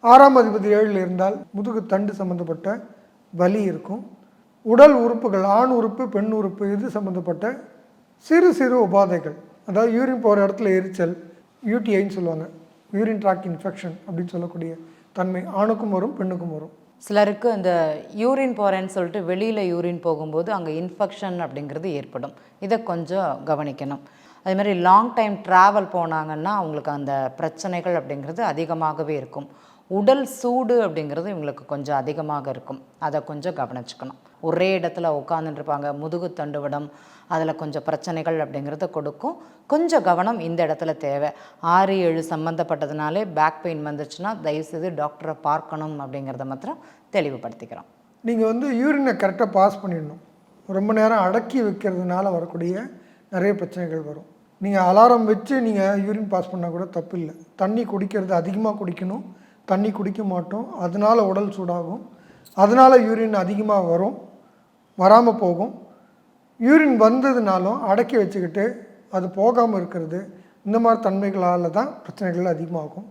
6ஆம் அதிபதி 7ல் இருந்தால் முதுகு தண்டு சம்பந்தப்பட்ட வலி இருக்கும். உடல் உறுப்புகள், ஆண் உறுப்பு பெண் உறுப்பு இது சம்மந்தப்பட்ட சிறு சிறு உபாதைகள், அதாவது யூரின் போகிற இடத்துல எரிச்சல், யூடிஐன்னு சொல்லுவாங்க, யூரின் ட்ராக் இன்ஃபெக்ஷன் அப்படின்னு சொல்லக்கூடிய தன்மை ஆணுக்கும் வரும் பெண்ணுக்கும் வரும். சிலருக்கு இந்த யூரின் போகிறேன்னு சொல்லிட்டு வெளியில் யூரின் போகும்போது அங்கே இன்ஃபெக்ஷன் அப்படிங்கிறது ஏற்படும். இதை கொஞ்சம் கவனிக்கணும். அதுமாதிரி லாங் டைம் ட்ராவல் போனாங்கன்னா அவங்களுக்கு அந்த பிரச்சனைகள் அப்படிங்கிறது அதிகமாகவே இருக்கும். உடல் சூடு அப்படிங்கிறது இவங்களுக்கு கொஞ்சம் அதிகமாக இருக்கும். அதை கொஞ்சம் கவனிச்சுக்கணும். ஒரே இடத்துல உட்காந்துட்டுருப்பாங்க, முதுகு தண்டுவடம், அதில் கொஞ்சம் பிரச்சனைகள் அப்படிங்கிறத கொடுக்கும். கொஞ்சம் கவனம் இந்த இடத்துல தேவை. 6, 7 சம்மந்தப்பட்டதுனாலே பேக் பெயின் வந்துச்சுன்னா தயவுசெய்து டாக்டரை பார்க்கணும் அப்படிங்கிறத மாத்திரம் தெளிவுபடுத்திக்கிறோம். நீங்கள் யூரினை கரெக்டாக பாஸ் பண்ணிடணும். ரொம்ப நேரம் அடக்கி வைக்கிறதுனால வரக்கூடிய நிறைய பிரச்சனைகள் வரும். நீங்கள் அலாரம் வச்சு நீங்கள் யூரின் பாஸ் பண்ணால் கூட தப்பு இல்லை. தண்ணி குடிக்கிறது அதிகமாக குடிக்கணும். தண்ணி குடிக்க மாட்டோம், அதனால் உடல் சூடாகும், அதனால் யூரின் அதிகமாக வரும், வராமல் போகும். யூரின் வந்ததுனாலும் அடக்கி வச்சுக்கிட்டு அது போகாமல் இருக்கிறது, இந்த மாதிரி தன்மைகளால் தான் பிரச்சனைகள் அதிகமாகும்.